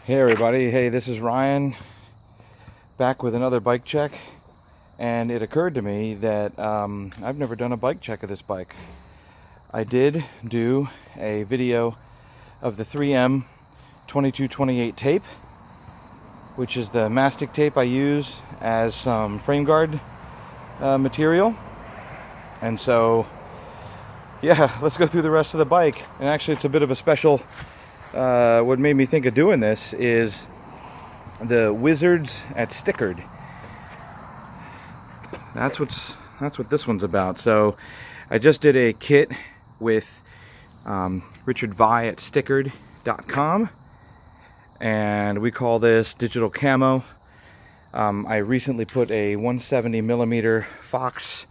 Hey everybody, hey, this is Ryan back with another bike check, and it occurred to me that I've never done a bike check of this bike. I did do a video of the 3M 2228 tape, which is the mastic tape I use as some frame guard material, and so yeah, let's go through the rest of the bike. And actually it's a bit of a special. What made me think of doing this is the Wizards at Stikrd. That's what this one's about. So I just did a kit with Richard Vi at Stikrd.com, and we call this digital camo. I recently put a 170mm Fox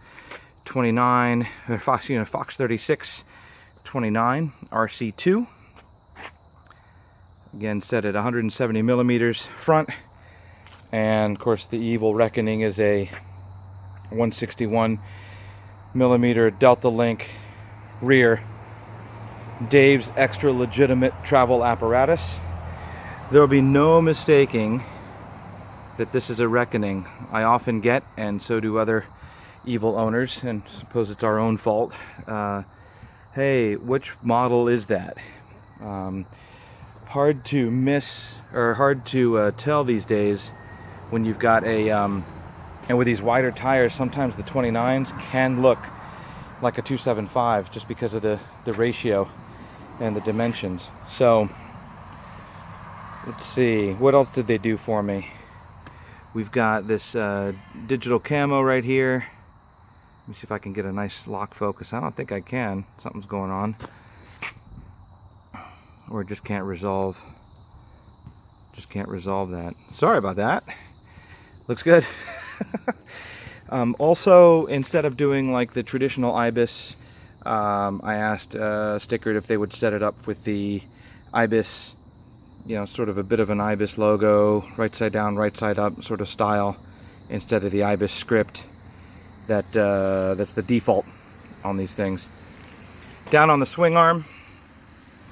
29 Fox 36 29 RC2. Again, set at 170mm front, and of course the Evil Reckoning is a 161mm Delta Link rear. Dave's extra legitimate travel apparatus. There will be no mistaking that this is a Reckoning. I often get, and so do other Evil owners, and suppose it's our own fault. Hey, which model is that? Hard to miss, or hard to tell these days when you've got a and with these wider tires, sometimes the 29s can look like a 275 just because of the ratio and the dimensions. So let's see, what else did they do for me? We've got this digital camo right here. Let me see if I can get a nice lock focus. I don't think I can. Something's going on. Or just can't resolve that. Sorry about that. Looks good. Also, instead of doing like the traditional Ibis, I asked Stikrd if they would set it up with the Ibis, sort of a bit of an Ibis logo, right side down, right side up sort of style, instead of the Ibis script that's the default on these things. Down on the swing arm,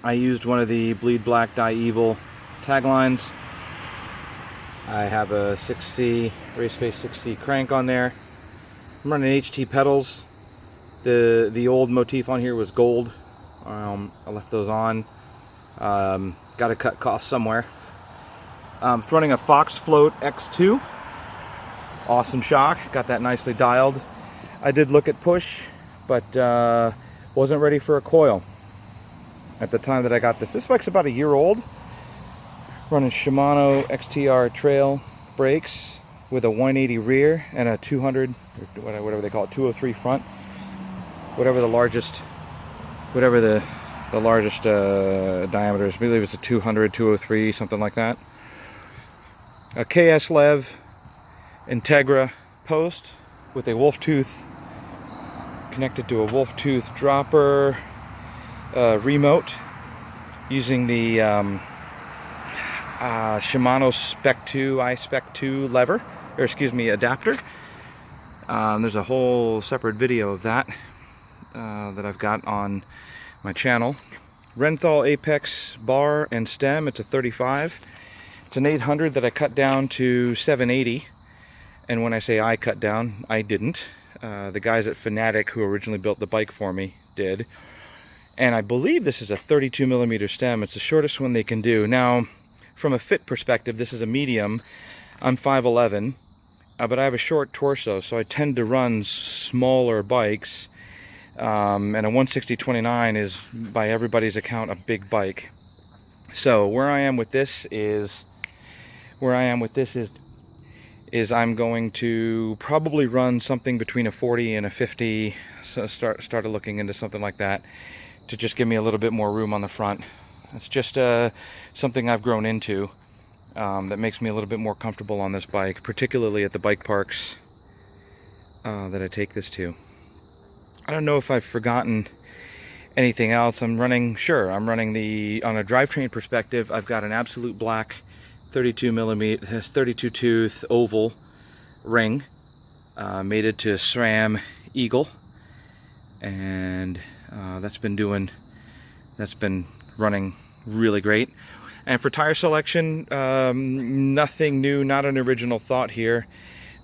I used one of the Bleed Black Die Evil taglines. I have a 6C, Raceface 6C crank on there. I'm running HT pedals. The old motif on here was gold. I left those on. Got to cut costs somewhere. Running a Fox Float X2. Awesome shock. Got that nicely dialed. I did look at push, but wasn't ready for a coil at the time that I got this. This bike's about a year old. Running Shimano XTR trail brakes with a 180 rear and a 200, or whatever they call it, 203 front. Whatever the largest diameter is. I believe it's a 200, 203, something like that. A KS Lev Integra post with a wolf tooth connected to a wolf tooth dropper. Remote using the Shimano Spec 2 iSpec 2 lever, or excuse me, adapter. There's a whole separate video of that that I've got on my channel. Renthal Apex bar and stem. It's a 35. It's an 800 that I cut down to 780. And when I say I cut down, I didn't. The guys at Fanatic, who originally built the bike for me, did. And I believe this is a 32mm stem. It's the shortest one they can do. Now, from a fit perspective, this is a medium. I'm 5'11", but I have a short torso, so I tend to run smaller bikes. And a 160/29 is, by everybody's account, a big bike. So where I am with this is I'm going to probably run something between a 40 and a 50. So started looking into something like that, to just give me a little bit more room on the front. It's just something I've grown into that makes me a little bit more comfortable on this bike, particularly at the bike parks that I take this to. I don't know if I've forgotten anything else. I'm running on a drivetrain perspective, I've got an absolute black 32mm, 32 tooth oval ring, mated to SRAM Eagle, and that's been running really great. And for tire selection, nothing new, not an original thought here.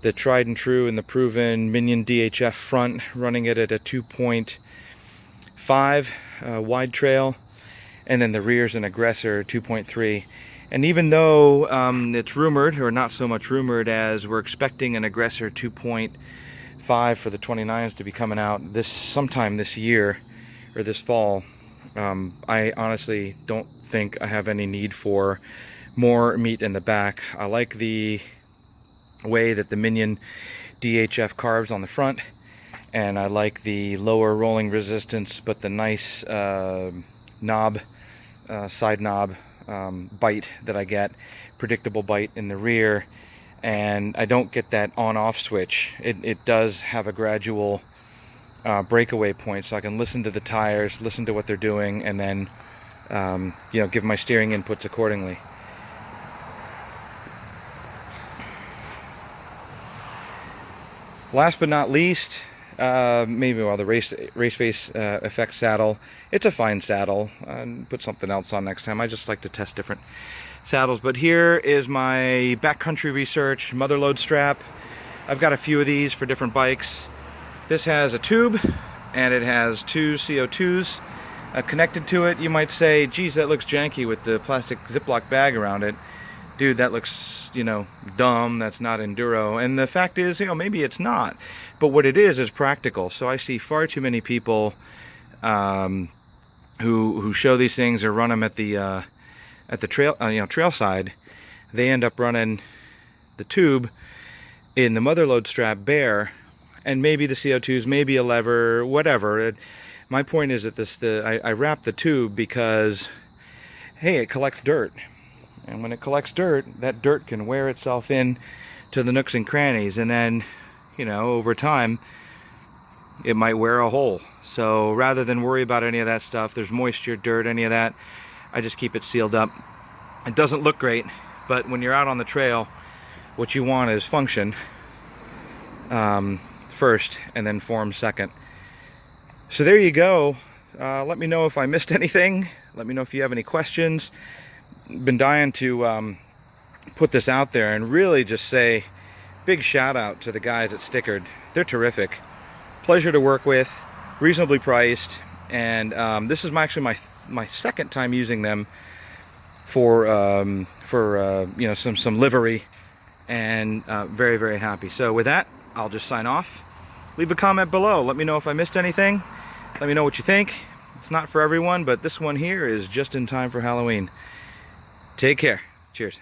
The tried and true and the proven Minion DHF front, running it at a 2.5 wide trail, and then the rear's an Aggressor 2.3. And even though it's rumored, or not so much rumored, as we're expecting an Aggressor 2.5 for the 29s to be coming out sometime this year or this fall, I honestly don't think I have any need for more meat in the back. I like the way that the Minion DHF carves on the front, and I like the lower rolling resistance but the nice knob, side knob bite that I get, predictable bite in the rear, and I don't get that on-off switch. It does have a gradual breakaway point, so I can listen to the tires, listen to what they're doing, and then you know, give my steering inputs accordingly. Last but not least, maybe the race face effect saddle. It's a fine saddle. Put something else on next time. I just like to test different saddles. But here is my backcountry research mother load strap. I've got a few of these for different bikes. This has a tube, and it has two CO2s connected to it. You might say, geez, that looks janky with the plastic Ziploc bag around it. Dude, that looks, you know, dumb. That's not enduro. And the fact is, you know, maybe it's not. But what it is practical. So I see far too many people who show these things or run them at the trail, trail side. They end up running the tube in the mother load strap bare, and maybe the CO2s, maybe a lever, whatever. My point is that I wrap the tube because, hey, it collects dirt. And when it collects dirt, that dirt can wear itself in to the nooks and crannies, and then, you know, over time, it might wear a hole. So rather than worry about any of that stuff, there's moisture, dirt, any of that, I just keep it sealed up. It doesn't look great, but when you're out on the trail, what you want is function first, and then form second. So there you go. Let me know if I missed anything. Let me know if you have any questions. Been dying to put this out there and really just say big shout out to the guys at Stikrd. They're terrific. Pleasure to work with, reasonably priced, and this is actually my second time using them for you know, some livery, and very, very happy. So with that, I'll just sign off. Leave a comment below. Let me know if I missed anything. Let me know what you think. It's not for everyone, but this one here is just in time for Halloween. Take care. Cheers.